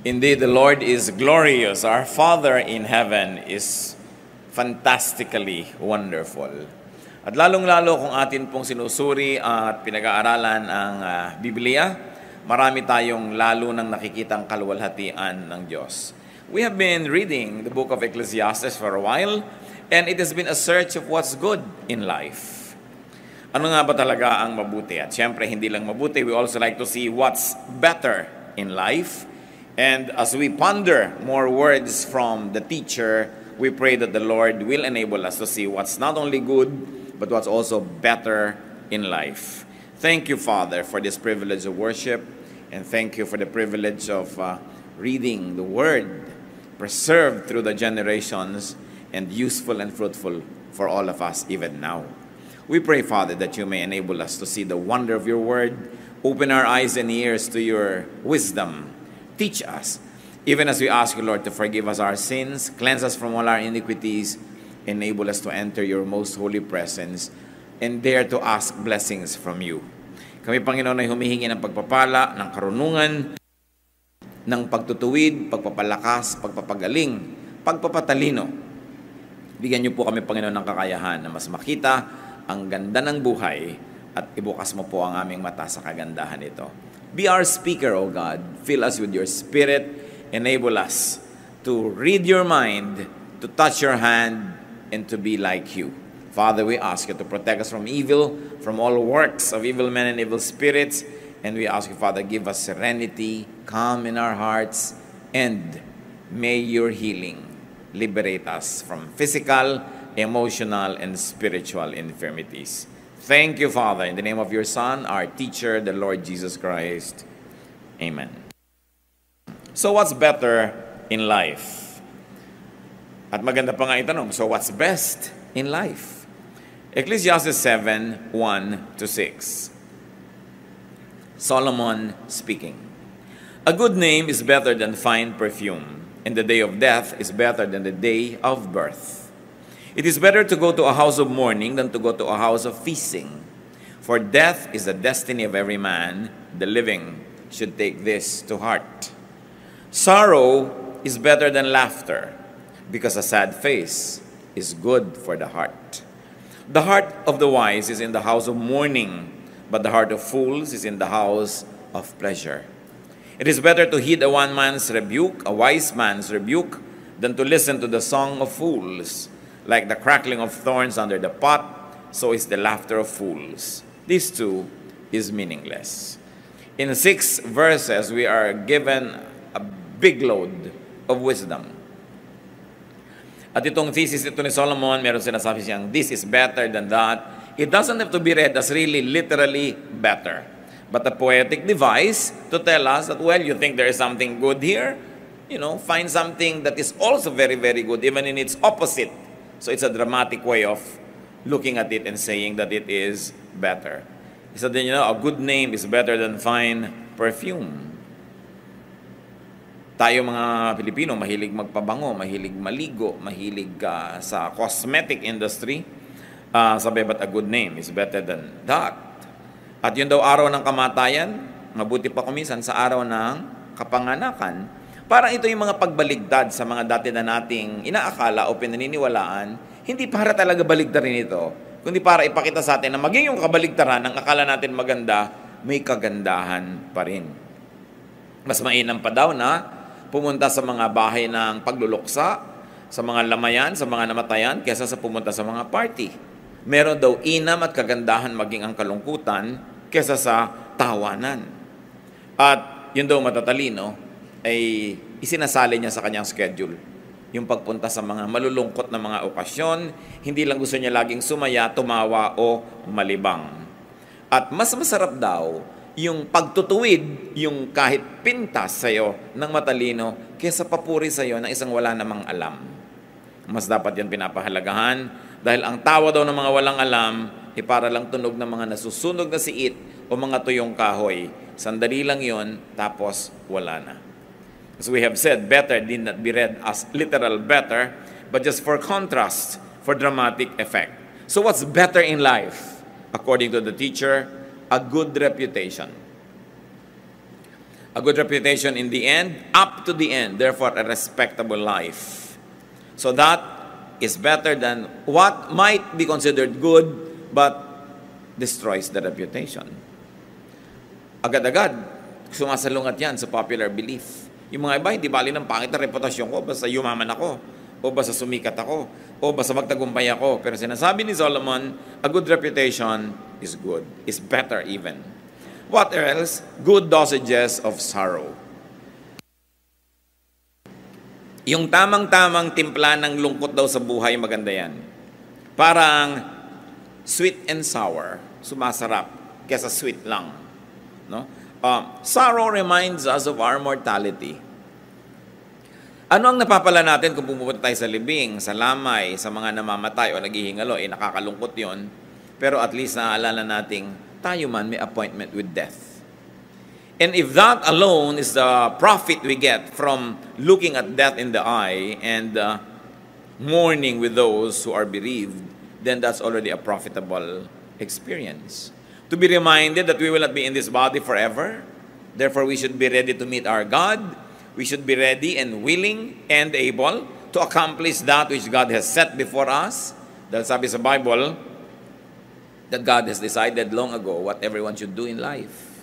Indeed, the Lord is glorious. Our Father in heaven is fantastically wonderful. At lalong-lalo kung atin pong sinusuri at pinag-aaralan ang Biblia, marami tayong lalo nang nakikitang kaluwalhatian ng Diyos. We have been reading the book of Ecclesiastes for a while, and it has been a search of what's good in life. Ano nga ba talaga ang mabuti? At syempre, hindi lang mabuti, we also like to see what's better in life. And as we ponder more words from the teacher, we pray that the Lord will enable us to see what's not only good, but what's also better in life. Thank you, Father, for this privilege of worship, and thank you for the privilege of reading the Word, preserved through the generations, and useful and fruitful for all of us even now. We pray, Father, that you may enable us to see the wonder of your Word, open our eyes and ears to your wisdom. Teach us, even as we ask you, Lord, to forgive us our sins, cleanse us from all our iniquities, enable us to enter your most holy presence, and dare to ask blessings from you. Kami, Panginoon, ay humihingi ng pagpapala, ng karunungan, ng pagtutuwid, pagpapalakas, pagpapagaling, pagpapatalino. Bigyan niyo po kami, Panginoon, ng kakayahan na mas makita ang ganda ng buhay at ibukas mo po ang aming mata sa kagandahan nito. Be our speaker, O God. Fill us with your spirit. Enable us to read your mind, to touch your hand, and to be like you. Father, we ask you to protect us from evil, from all works of evil men and evil spirits. And we ask you, Father, give us serenity, calm in our hearts, and may your healing liberate us from physical, emotional, and spiritual infirmities. Thank you, Father, in the name of your Son, our teacher, the Lord Jesus Christ. Amen. So what's better in life? At maganda pa nga itanong, so what's best in life? Ecclesiastes 7, 1-6. Solomon speaking. A good name is better than fine perfume, and the day of death is better than the day of birth. It is better to go to a house of mourning than to go to a house of feasting. For death is the destiny of every man. The living should take this to heart. Sorrow is better than laughter, because a sad face is good for the heart. The heart of the wise is in the house of mourning, but the heart of fools is in the house of pleasure. It is better to heed a one man's rebuke, a wise man's rebuke, than to listen to the song of fools. Like the crackling of thorns under the pot, so is the laughter of fools. This too is meaningless. In 6 verses, we are given a big load of wisdom. At itong thesis ito ni Solomon, meron sinasabi siyang, this is better than that. It doesn't have to be read as really literally better, but a poetic device to tell us that, well, you think there is something good here? You know, find something that is also very, very good, even in its opposite. So it's a dramatic way of looking at it and saying that it is better. So then, a good name is better than fine perfume. Tayo mga Pilipino, mahilig magpabango, mahilig maligo, mahilig sa cosmetic industry. Sabi, but a good name is better than that. At yun daw araw ng kamatayan, mabuti pa kuminsan sa araw ng kapanganakan. Parang ito yung mga pagbaligtad sa mga dati na nating inaakala o pinaniniwalaan, hindi para talaga baligtarin ito, kundi para ipakita sa atin na maging yung kabaligtaran ng akala natin maganda, may kagandahan pa rin. Mas mainam pa daw na pumunta sa mga bahay ng pagluluksa, sa mga lamayan, sa mga namatayan, kaysa sa pumunta sa mga party. Meron daw inam at kagandahan maging ang kalungkutan kaysa sa tawanan. At yun daw matatalino, ay isinasali niya sa kanyang schedule. Yung pagpunta sa mga malulungkot na mga okasyon, hindi lang gusto niya laging sumaya, tumawa o malibang. At mas masarap daw yung pagtutuwid, yung kahit pintas sa'yo ng matalino, kaysa papuri sa'yo ng isang wala namang alam. Mas dapat yan pinapahalagahan dahil ang tawa daw ng mga walang alam ay para lang tunog ng mga nasusunog na siit o mga tuyong kahoy. Sandali lang yon, tapos wala na. As we have said, better did not be read as literal better, but just for contrast, for dramatic effect. So what's better in life? According to the teacher, a good reputation. A good reputation in the end, up to the end, therefore a respectable life. So that is better than what might be considered good but destroys the reputation. Agad-agad, sumasalungat yan sa popular belief. Yung mga iba, hindi bali ng pangit na reputasyon ko, basta yumaman ako, o basta sumikat ako, o basta magtagumpay ako. Pero sinasabi ni Solomon, a good reputation is good, is better even. What else? Good dosages of sorrow. Yung tamang-tamang timpla ng lungkot daw sa buhay, maganda yan. Parang sweet and sour, sumasarap, kesa sweet lang. No? Sorrow reminds us of our mortality. Ano ang napapala natin kung pumunta tayo sa libing, sa lamay, sa mga namamatay o naghihingalo? Nakakalungkot yon. Pero at least naaalala nating tayo man may appointment with death. And if that alone is the profit we get from looking at death in the eye and mourning with those who are bereaved, then that's already a profitable experience. To be reminded that we will not be in this body forever, therefore we should be ready to meet our God. We should be ready and willing and able to accomplish that which God has set before us. Dahil sabi sa Bible, that God has decided long ago what everyone should do in life.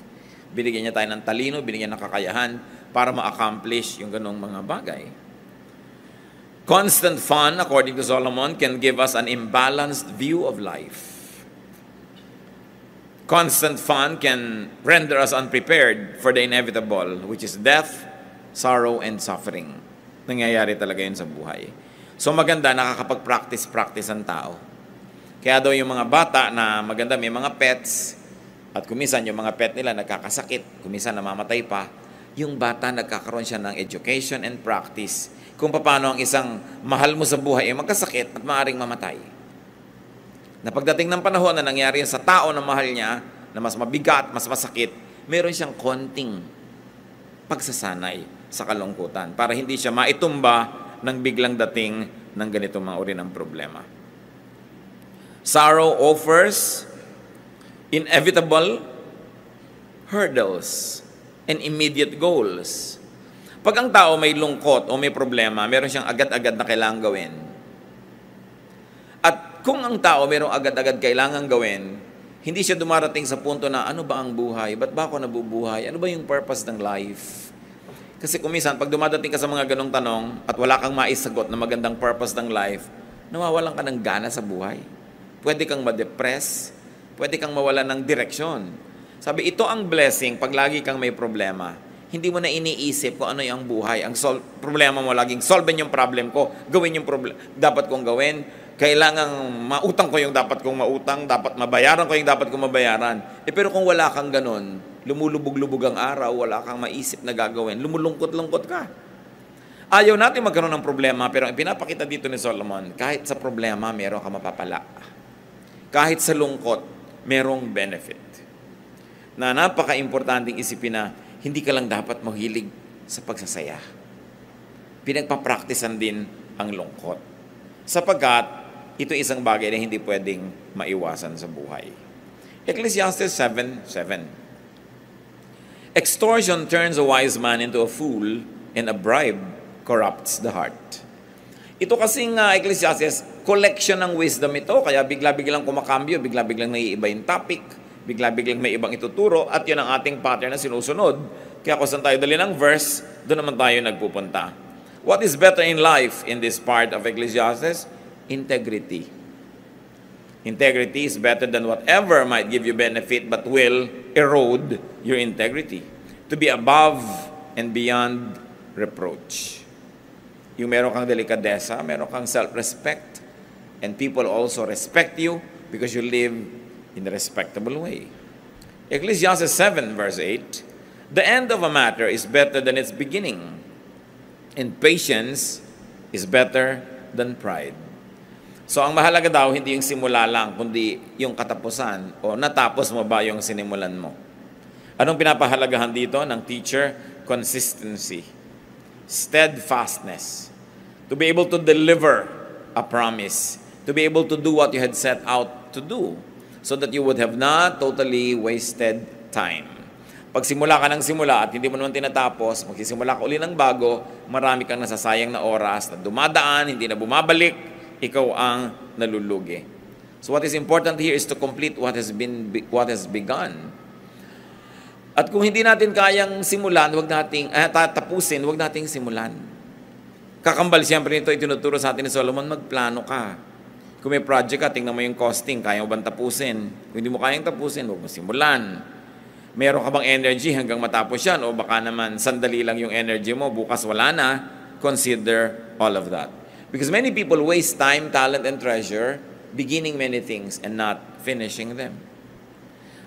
Binigyan niya tayo ng talino, binigyan ng kakayahan para ma-accomplish yung ganong mga bagay. Constant fun, according to Solomon, can give us an imbalanced view of life. Constant fun can render us unprepared for the inevitable, which is death, sorrow, and suffering. Nangyayari talaga yun sa buhay. So maganda, nakakapag-practice ang tao. Kaya daw yung mga bata na maganda, may mga pets, at kumisan yung mga pet nila nagkakasakit, kumisan namamatay pa, yung bata nagkakaroon siya ng education and practice kung paano ang isang mahal mo sa buhay ay magkasakit at maaaring mamatay. Na pagdating ng panahon na nangyari sa tao na mahal niya, na mas mabigat, mas masakit, meron siyang konting pagsasanay sa kalungkutan para hindi siya maitumba ng biglang dating ng ganitong mga uri ng problema. Sorrow offers inevitable hurdles and immediate goals. Pag ang tao may lungkot o may problema, meron siyang agad-agad na kailangang gawin. At kung ang tao mayroong agad-agad kailangang gawin, hindi siya dumarating sa punto na ano ba ang buhay? Ba't ba ako nabubuhay? Ano ba yung purpose ng life? Kasi kumisan, pag dumadating ka sa mga ganong tanong at wala kang maisagot na magandang purpose ng life, nawawalan ka ng gana sa buhay. Pwede kang ma-depress, pwede kang mawalan ng direksyon. Sabi, ito ang blessing pag lagi kang may problema. Hindi mo na iniisip kung ano yung buhay. Ang problema mo laging, solvein yung problem ko, gawin yung dapat kong gawin. Kailangang mautang ko yung dapat kong mautang, dapat mabayaran ko yung dapat kong mabayaran. Pero kung wala kang ganun, lumulubog-lubog ang araw, wala kang maisip na gagawin, lumulungkot-lungkot ka. Ayaw natin magkaroon ng problema, pero ang pinapakita dito ni Solomon, kahit sa problema, meron ka mapapala. Kahit sa lungkot, merong benefit. Na napaka-importanting isipin na hindi ka lang dapat mahilig sa pagsasaya. Pinagpapraktisan din ang lungkot. Sapagkat ito isang bagay na hindi pwedeng maiwasan sa buhay. Ecclesiastes 7:7. Extortion turns a wise man into a fool, and a bribe corrupts the heart. Ito kasing Ecclesiastes, collection ng wisdom ito, kaya bigla-biglang kumakambyo, bigla-biglang naiiba yung topic, bigla-biglang may ibang ituturo, at yun ang ating pattern na sinusunod. Kaya kung saan tayo dali ng verse, doon naman tayo nagpupunta. What is better in life in this part of Ecclesiastes? Integrity. Integrity is better than whatever might give you benefit but will erode your integrity. To be above and beyond reproach. Yung meron kang delikadesa, meron kang self-respect, and people also respect you because you live in a respectable way. Ecclesiastes 7 verse 8, the end of a matter is better than its beginning, and patience is better than pride. So ang mahalaga daw, hindi yung simula lang, kundi yung katapusan, o natapos mo ba yung sinimulan mo. Anong pinapahalagahan dito ng teacher? Consistency. Steadfastness. To be able to deliver a promise. To be able to do what you had set out to do. So that you would have not totally wasted time. Pag simula ka ng simula at hindi mo naman tinatapos, magsisimula ka uli ng bago, marami kang nasasayang na oras na dumadaan, hindi na bumabalik, ikaw ang nalulugi. So what is important here is to complete what has begun. At kung hindi natin kayang simulan, tapusin, huwag nating simulan. Kakambal siyempre nito, itinuturo sa atin ni Solomon, magplano ka. Kung may project ka, tingnan mo yung costing, kaya mo bang tapusin? Kung hindi mo kayang tapusin, huwag mo simulan. Meron ka bang energy hanggang matapos yan? O baka naman, sandali lang yung energy mo, bukas wala na, consider all of that. Because many people waste time, talent, and treasure beginning many things and not finishing them.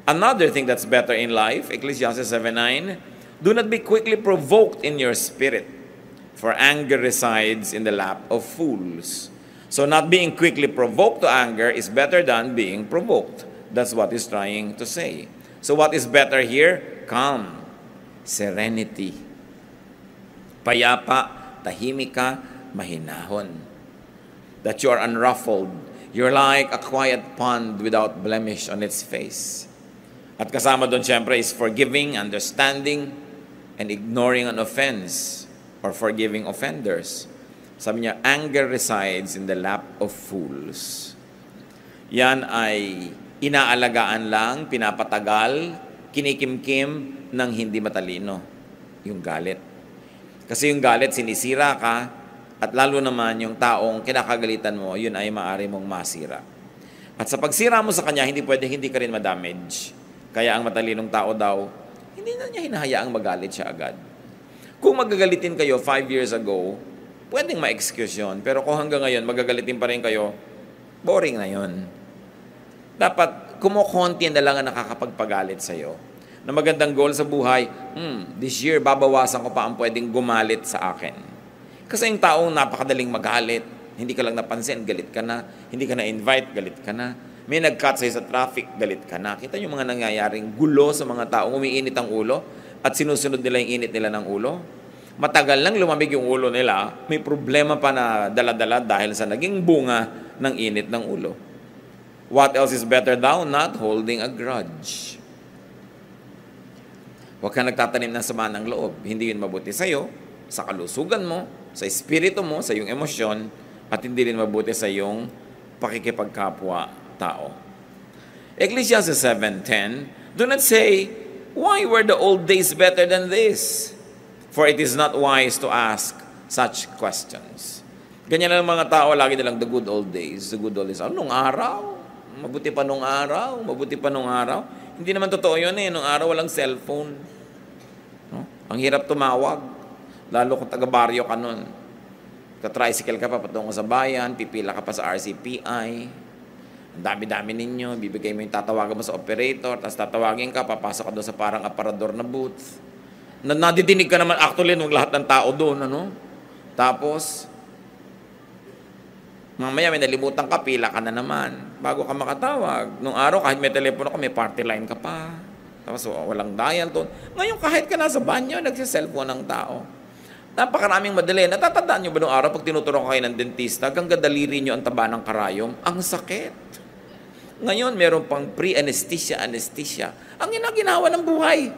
Another thing that's better in life, Ecclesiastes 7:9, do not be quickly provoked in your spirit, for anger resides in the lap of fools. So not being quickly provoked to anger is better than being provoked. That's what he's trying to say. So what is better here? Calm, serenity, payapa, tahimik ka, mahinahon. That you are unruffled. You're like a quiet pond without blemish on its face. At kasama doon siyempre is forgiving, understanding, and ignoring an offense or forgiving offenders. Sabi niya, anger resides in the lap of fools. Yan ay inaalagaan lang, pinapatagal, kinikimkim ng hindi matalino. Yung galit. Kasi yung galit, sinisira ka, at lalo naman yung taong kinakagalitan mo, yun ay maaari mong masira. At sa pagsira mo sa kanya, hindi ka rin madamage. Kaya ang matalinong tao daw, hindi na niya hinahayaang magalit siya agad. Kung magagalitin kayo 5 years ago, pwedeng ma-excuse yun. Pero kung hanggang ngayon, magagalitin pa rin kayo, boring na yun. Dapat, kumukonti na lang ang nakakapagpagalit sa'yo. Na magandang goal sa buhay, this year, babawasan ko pa ang pwedeng gumalit sa akin. Kasi yung taong napakadaling magalit, hindi ka lang napansin, galit ka na. Hindi ka na-invite, galit ka na. May nag-cut sa'yo sa traffic, galit ka na. Kita yung mga nangyayaring gulo sa mga taong umiinit ang ulo at sinusunod nila yung init nila ng ulo. Matagal lang lumamig yung ulo nila, may problema pa na dala-dala dahil sa naging bunga ng init ng ulo. What else is better daw? Not holding a grudge. Huwag kang nagtatanim ng sama ng loob. Hindi yun mabuti sa'yo, sa kalusugan mo, sa espiritu mo, sa iyong emosyon, at hindi rin mabuti sa iyong pakikipagkapwa tao. Ecclesiastes 7:10, do not say, why were the old days better than this? For it is not wise to ask such questions. Ganyan lang mga tao, lagi nilang the good old days, the good old days. Nung araw? Mabuti pa nung araw? Mabuti pa nung araw? Hindi naman totoo yun eh. Nung araw walang cellphone. No? Ang hirap tumawag. Lalo kung taga-baryo ka nun. Ka-tricycle ka pa patungo sa bayan, pipila ka pa sa RCPI. Ang dami-dami ninyo, bibigay mo yung tatawagan mo sa operator, tapos tatawagin ka, papasok ka doon sa parang aparador na booth. Nadidinig ka naman actually ng lahat ng tao doon, ano? Tapos, mamaya may nalimutan ka, pila ka na naman. Bago ka makatawag. Nung araw, kahit may telepono ka, may party line ka pa. Tapos walang dial doon. Ngayon, kahit ka nasa banyo, nagsiselfone ng tao. Napakaraming madali. Natatandaan nyo ba nung araw, pag tinuturo kayo ng dentista, hanggang daliri nyo ang taba ng karayom, ang sakit. Ngayon, meron pang pre-anesthesia, anesthesia. Ang ginawa ng buhay.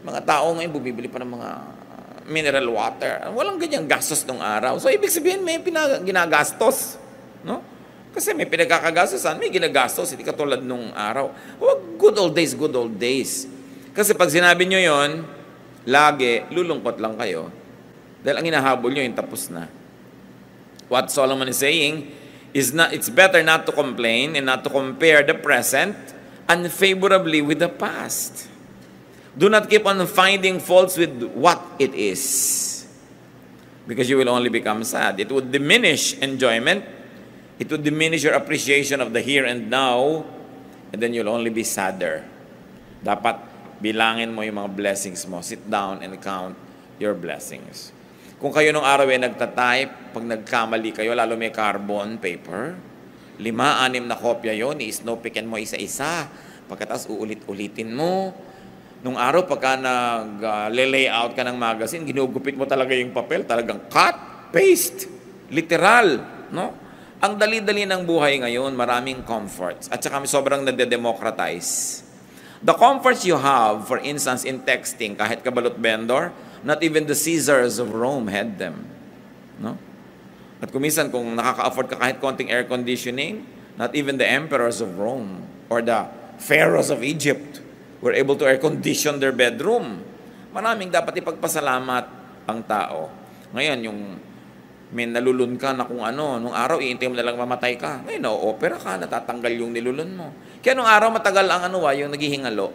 Mga tao ngayon, bumibili pa ng mga mineral water. Walang ganyang gastos nung araw. So, ibig sabihin, may ginagastos. No? Kasi may pinagkakagastosan, may ginagastos. Hindi katulad nung araw. Good old days, good old days. Kasi pag sinabi nyo yon, lagi, lulungkot lang kayo. Dahil ang hinahabol nyo, yung tapos na. What Solomon is saying is it's better not to complain and not to compare the present unfavorably with the past. Do not keep on finding faults with what it is, because you will only become sad. It would diminish enjoyment. It would diminish your appreciation of the here and now, and then you'll only be sadder. Dapat bilangin mo yung mga blessings mo. Sit down and count your blessings. Kung kayo nung araw ay nagtatype, pag nagkamali kayo, lalo may carbon paper, 5-6 na kopya yon, i-snowpickan mo isa-isa. Pagkatapos uulit-ulitin mo. Nung araw, pagka nag-layout ka ng magazine, ginugupit mo talaga yung papel, talagang cut, paste, literal, no? Ang dali-dali ng buhay ngayon, maraming comforts, at saka sobrang nade-democratize. The comforts you have, for instance, in texting, kahit kabalot vendor, not even the Caesars of Rome had them. No? At kumisan, kung nakaka-afford ka kahit konting air conditioning, not even the emperors of Rome or the pharaohs of Egypt were able to air condition their bedroom. Maraming dapat ipagpasalamat ang tao. Ngayon, yung may nalulun ka na kung ano, nung araw, iintay mo na lang mamatay ka. Ngayon, na-opera ka, natatanggal yung nilulun mo. Kaya nung araw, matagal ang yung naghihingalo.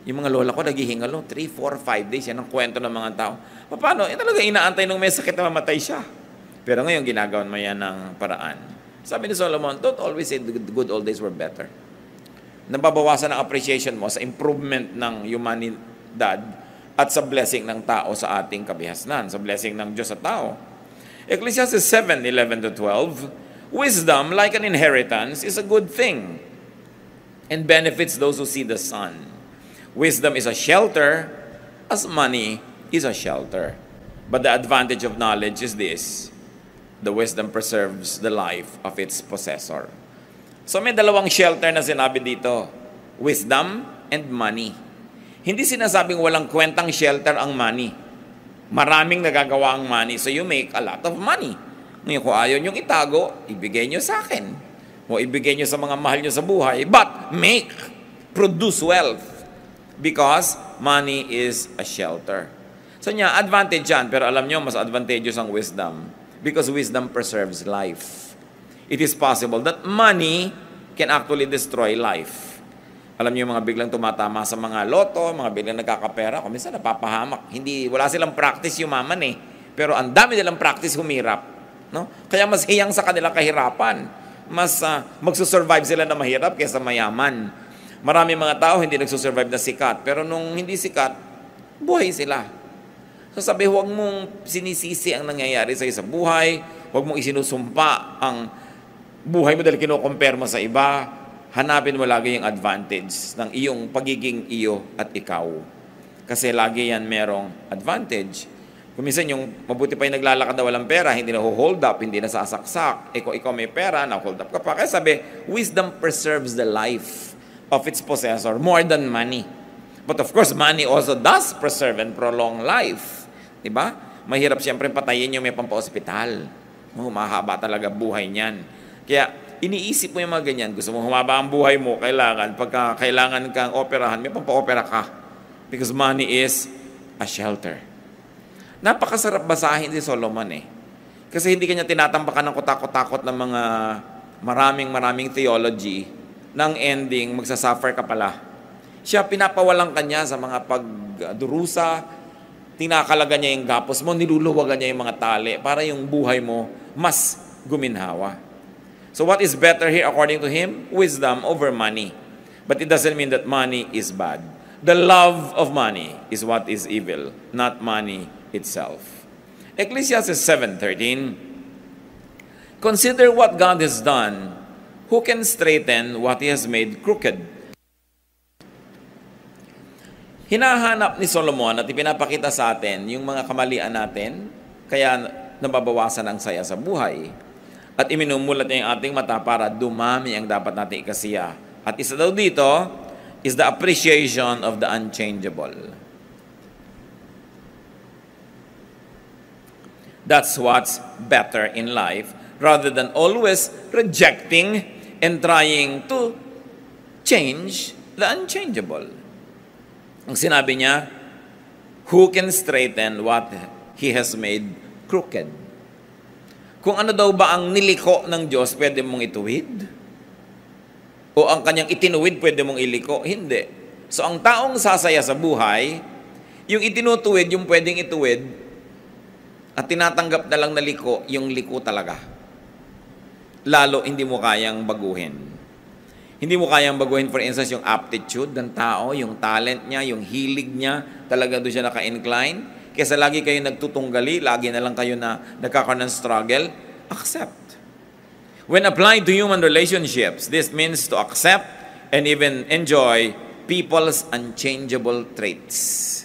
Yung mga lola ko, naghihingalo, 3, 4, 5 days. Yan ang kwento ng mga tao. Paano? Talaga inaantay nung may sakit na mamatay siya. Pero ngayon, ginagawan mo yan ng paraan. Sabi ni Solomon, don't always say the good old days were better. Nababawasan ang appreciation mo sa improvement ng humanidad at sa blessing ng tao sa ating kabihasnan, sa blessing ng Diyos sa tao. Ecclesiastes 7:11-12, wisdom, like an inheritance, is a good thing and benefits those who see the sun. Wisdom is a shelter as money is a shelter. But the advantage of knowledge is this: the wisdom preserves the life of its possessor. So may dalawang shelter na sinabi dito, wisdom and money. Hindi sinasabing walang kwentang shelter ang money. Maraming nagagawa ang money, so you make a lot of money. Ngayon, kung ayaw niyong itago, ibigay niyo sa akin. O ibigay niyo sa mga mahal niyo sa buhay. But produce wealth. Because money is a shelter. So niya, advantage yan. Pero alam niyo, mas advantageous ang wisdom. Because wisdom preserves life. It is possible that money can actually destroy life. Alam niyo yung mga biglang tumatama sa mga loto, mga biglang nagkakapera, kung minsan napapahamak. Wala silang practice yumaman eh. Pero ang dami nilang practice humirap. No? Kaya mas hiyang sa kanilang kahirapan. Mas magsusurvive sila na mahirap kaysa mayaman. Marami mga tao hindi nagsusurvive na sikat. Pero nung hindi sikat, buhay sila. So sabi, huwag mong sinisisi ang nangyayari sa isang buhay. Huwag mong isinusumpa ang buhay mo dahil kino-compare mo sa iba. Hanapin mo lagi yung advantage ng iyong pagiging iyo at ikaw. Kasi lagi yan merong advantage. Kung minsan yung mabuti pa yung naglalakad na walang pera, hindi na hold up, hindi na sasaksak. Kung ikaw may pera, na-hold up ka pa. Kaya sabi, wisdom preserves the life of its possessor more than money. But of course, money also does preserve and prolong life. Diba? Mahirap siyempre patayin yung may pampa-hospital. Mahaba talaga buhay niyan. Kaya, iniisip mo yung mga ganyan. Gusto mo humaba ang buhay mo, pagka kailangan kang operahan, may pampa-opera ka. Because money is a shelter. Napakasarap basahin si Solomon eh. Kasi hindi kanya tinatambakan ng kutakot-takot ng mga maraming theology, ng ending, magsasuffer ka pala. Siya pinapawalan kanya sa mga pagdurusa, tinakalaga niya yung gapos mo, niluluwagan niya yung mga tali para yung buhay mo mas guminhawa. So what is better here according to him? Wisdom over money. But it doesn't mean that money is bad. The love of money is what is evil, not money itself. Ecclesiastes 7:13, consider what God has done. Who can straighten what He has made crooked? Hinahanap ni Solomon at ipinapakita sa atin yung mga kamalian natin, kaya nababawasan ang saya sa buhay. At iminumulat niya yung ating mata para dumami ang dapat natin ikasiya. At isa daw dito is the appreciation of the unchangeable. That's what's better in life rather than always rejecting and trying to change the unchangeable. Ang sinabi niya, who can straighten what He has made crooked? Kung ano daw ba ang niliko ng Diyos, pwede mong ituwid? O ang kanyang itinuwid, pwede mong iliko? Hindi. So ang taong sasaya sa buhay, yung itinutuwid, yung pwedeng ituwid, at tinatanggap na lang na liko, yung liko talaga. Lalo, hindi mo kayang baguhin. Hindi mo kayang baguhin, for instance, yung aptitude ng tao, yung talent niya, yung hilig niya, talaga doon siya naka-incline. Kesa lagi kayo nagtutunggali, lagi na lang kayo na nagkakaroon ng struggle, accept. When applied to human relationships, this means to accept and even enjoy people's unchangeable traits.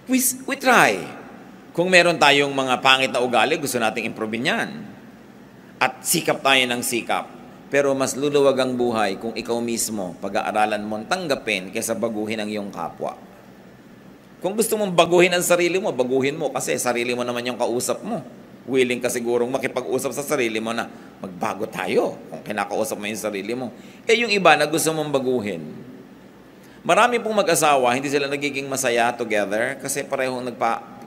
We try. Kung meron tayong mga pangit na ugali, gusto nating improve yan. At sikap tayo ng sikap. Pero mas luluwag ang buhay kung ikaw mismo pag-aaralan mo tanggapin kaysa baguhin ang iyong kapwa. Kung gusto mong baguhin ang sarili mo, baguhin mo kasi sarili mo naman yung kausap mo. Willing ka sigurong makipag-usap sa sarili mo na magbago tayo kung kinakausap mo yung sarili mo. Yung iba na gusto mong baguhin. Marami pong mag-asawa, hindi sila nagiging masaya together kasi parehong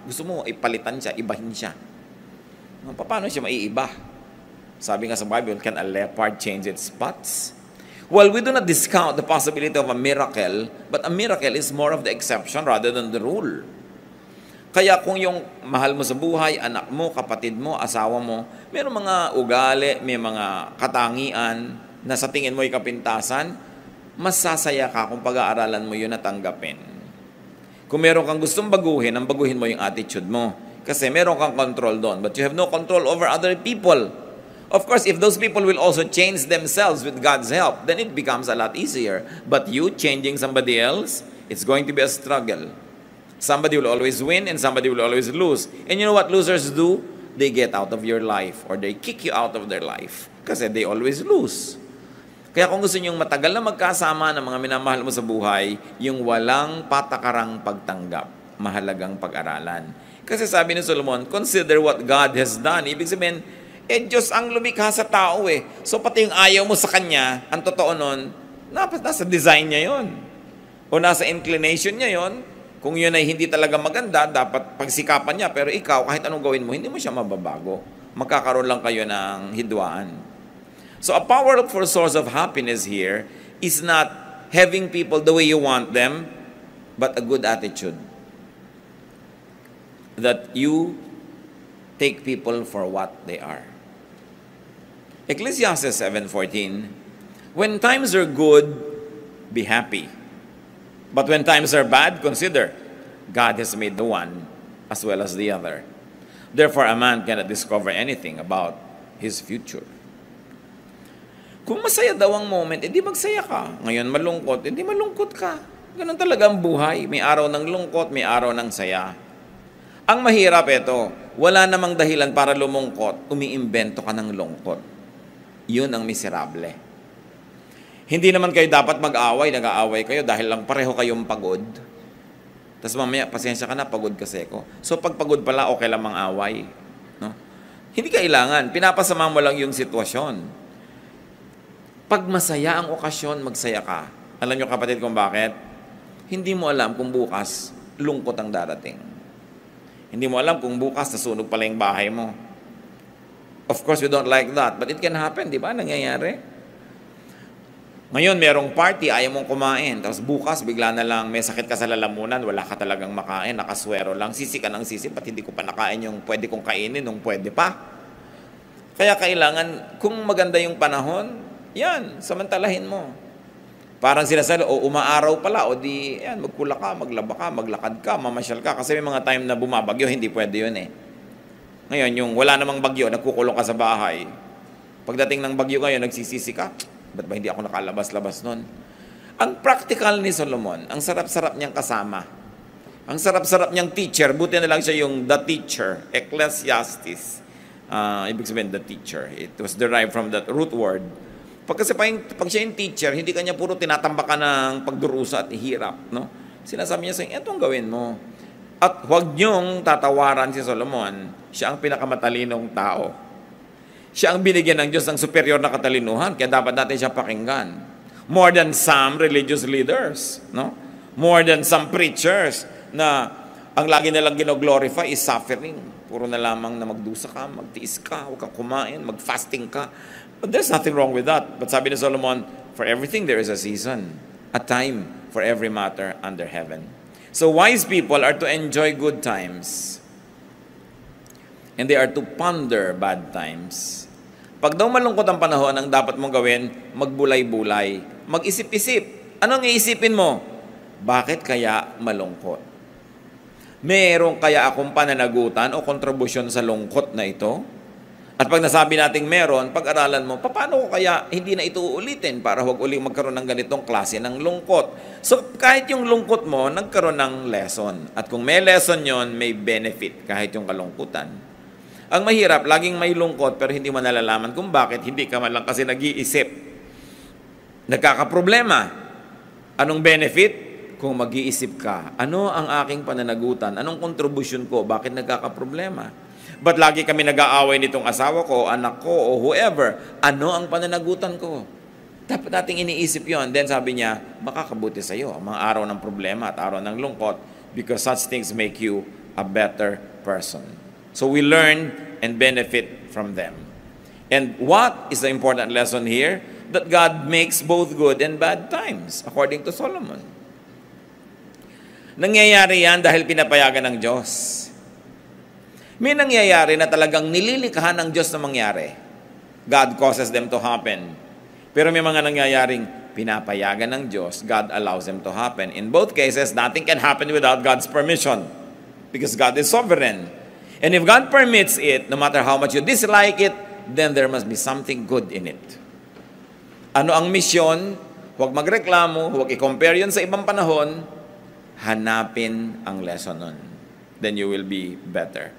gusto mo ipalitan siya, ibahin siya. Paano siya maiiba? Sabi nga sa Bible, can a leopard change its spots? Well, we do not discount the possibility of a miracle, but a miracle is more of the exception rather than the rule. Kaya kung yung mahal mo sa buhay, anak mo, kapatid mo, asawa mo, mayroong mga ugali, may mga katangian na sa tingin mo ay kapintasan, mas sasaya ka kung pag-aaralan mo yun at tanggapin. Kung meron kang gustong baguhin, ang baguhin mo yung attitude mo. Kasi meron kang control doon, but you have no control over other people. Of course, if those people will also change themselves with God's help, then it becomes a lot easier. But you changing somebody else, it's going to be a struggle. Somebody will always win and somebody will always lose. And you know what losers do? They get out of your life or they kick you out of their life kasi they always lose. Kaya kung gusto niyong matagal na magkasama ng mga minamahal mo sa buhay, yung walang patakarang pagtanggap, mahalagang pag-aralan. Kasi sabi ni Solomon, consider what God has done. Ibig sabihin, Diyos ang lumikha sa tao eh. So pati yung ayaw mo sa Kanya, ang totoo nun, nasa design niya yon o nasa inclination niya yon. Kung yun ay hindi talaga maganda, dapat pagsikapan niya. Pero ikaw, kahit anong gawin mo, hindi mo siya mababago. Magkakaroon lang kayo ng hidwaan. So a powerful source of happiness here is not having people the way you want them, but a good attitude. That you take people for what they are. Ecclesiastes 7:14, when times are good, be happy. But when times are bad, consider, God has made the one as well as the other. Therefore, a man cannot discover anything about his future. Kung masaya daw ang moment, edi magsaya ka. Ngayon malungkot, edi malungkot ka. Ganun talaga ang buhay. May araw ng lungkot, may araw ng saya. Ang mahirap ito, wala namang dahilan para lumungkot, umiimbento ka ng lungkot. Yun ang miserable. Hindi naman kayo dapat mag-away, nag-aaway kayo dahil lang pareho kayong pagod. Tapos mamaya, pasensya ka na, pagod kasi ko. So pag pagod pala, okay lang mang-away. No? Hindi kailangan, pinapasama mo lang yung sitwasyon. Pag masaya ang okasyon, magsaya ka. Alam nyo kapatid kung bakit? Hindi mo alam kung bukas, lungkot ang darating. Hindi mo alam kung bukas nasunog pala yung bahay mo. Of course, we don't like that. But it can happen, di ba? Nangyayari. Ngayon, merong party, ayaw mong kumain. Tapos bukas, bigla na lang, may sakit ka sa lalamunan, wala ka talagang makain, nakaswero lang. Sisi ka ng sisi, pat hindi ko pa nakain yung pwede kong kainin, nung pwede pa. Kaya kailangan, kung maganda yung panahon, yan, samantalahin mo. Parang sinasabi, umaaraw pala, o di, yan, magkula ka, maglaba ka, maglakad ka, mamasyal ka. Kasi may mga time na bumabagyo, hindi pwede yun eh. Ngayon, yung wala namang bagyo, nagkukulong ka sa bahay. Pagdating ng bagyo ngayon, nagsisisi ka, ba't ba hindi ako nakalabas-labas nun? Ang practical ni Solomon, ang sarap-sarap niyang kasama. Ang sarap-sarap niyang teacher, buti na lang siya yung the teacher, Ecclesiastes. Ibig sabihin, the teacher. It was derived from that root word. Pag siya yung teacher, hindi kanya puro tinatambak ka ng pagdurusa at hirap. No? Sinasabi niya sa inyo, etong gawin mo. At huwag niyong tatawaran si Solomon, siya ang pinakamatalinong tao. Siya ang binigyan ng Diyos ng superior na katalinuhan, kaya dapat natin siya pakinggan. More than some religious leaders, no? More than some preachers na ang lagi nilang gino-glorify is suffering. Puro na lamang na magdusa ka, magtiis ka, huwag kang kumain, mag-fasting ka. But there's nothing wrong with that. But sabi ni Solomon, for everything there is a season, a time for every matter under heaven. So wise people are to enjoy good times. And they are to ponder bad times. Pag daw malungkot ang panahon, ang dapat mong gawin, magbulay-bulay. Mag-isip-isip. Anong iisipin mo? Bakit kaya malungkot? Meron kaya akong pananagutan o kontribusyon sa lungkot na ito? At pag nasabi nating meron, pag-aralan mo, paano ko kaya hindi na ito uulitin para huwag uling magkaroon ng ganitong klase ng lungkot? So kahit yung lungkot mo, nagkaroon ng lesson. At kung may lesson yon, may benefit kahit yung kalungkutan. Ang mahirap, laging may lungkot pero hindi mo nalalaman kung bakit, hindi ka man lang kasi nag-iisip. Nagkakaproblema. Anong benefit? Kung mag-iisip ka, ano ang aking pananagutan? Anong contribution ko? Bakit nagkakaproblema? Ba't lagi kami nag-aaway nitong asawa ko, anak ko, o whoever? Ano ang pananagutan ko? Dapat nating iniisip yon. Then sabi niya, makakabuti sa iyo ang mga araw ng problema at araw ng lungkot because such things make you a better person. So we learn and benefit from them. And what is the important lesson here? That God makes both good and bad times, according to Solomon. Nangyayari yan dahil pinapayagan ng Diyos. May nangyayari na talagang nililikhahan ng Diyos na mangyari. God causes them to happen. Pero may mga nangyayaring pinapayagan ng Diyos, God allows them to happen. In both cases, nothing can happen without God's permission because God is sovereign. And if God permits it, no matter how much you dislike it, then there must be something good in it. Ano ang misyon? Huwag magreklamo, huwag i-compare yun sa ibang panahon, hanapin ang lesson nun. Then you will be better.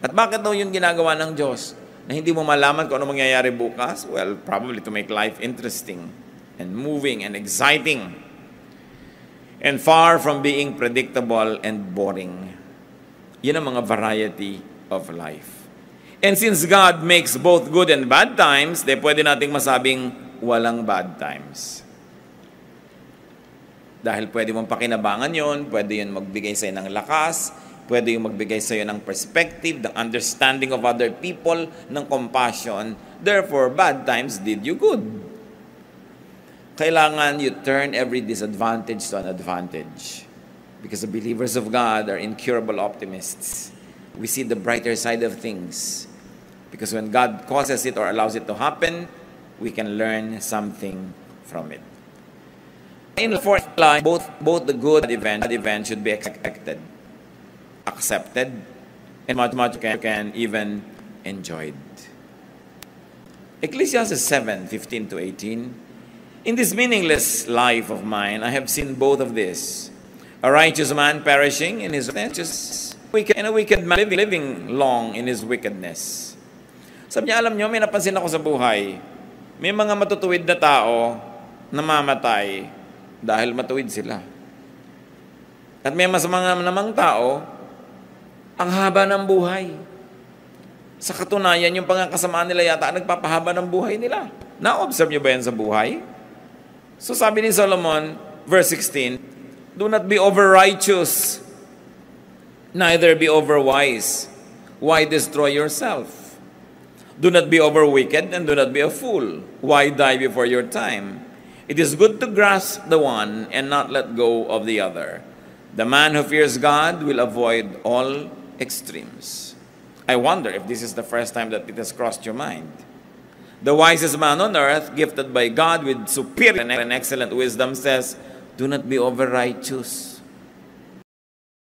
At bakit daw yun ginagawa ng Diyos? Na hindi mo malaman kung ano mangyayari bukas? Well, probably to make life interesting and moving and exciting and far from being predictable and boring. Yun ang mga variety of life. And since God makes both good and bad times, de pwede nating masabing walang bad times. Dahil pwede mong pakinabangan yon, pwede yun magbigay sa'yo ng lakas, pwede yung magbigay sa'yo ng perspective, the understanding of other people, ng compassion. Therefore, bad times did you good. Kailangan you turn every disadvantage to an advantage. Because the believers of God are incurable optimists. We see the brighter side of things. Because when God causes it or allows it to happen, we can learn something from it. In the fourth line, both the good and bad event should be expected, accepted, and much can even enjoyed. Ecclesiastes 7:15-18. In this meaningless life of mine, I have seen both of this. A righteous man perishing in his righteousness, and a wicked man living long in his wickedness. Sabi niya, alam niyo, may napansin ako sa buhay. May mga matutuwid na tao na mamatay dahil matuwid sila. At may masamang namang tao, ang haba ng buhay. Sa katunayan, yung pangkasamaan nila yata nagpapahaba ng buhay nila. Na-observe niyo ba yan sa buhay? So sabi ni Solomon, verse 16, do not be over-righteous, neither be over-wise. Why destroy yourself? Do not be over-wicked, and do not be a fool. Why die before your time? It is good to grasp the one and not let go of the other. The man who fears God will avoid all extremes. I wonder if this is the first time that it has crossed your mind. The wisest man on earth, gifted by God with superior and excellent wisdom, says, do not be over-righteous.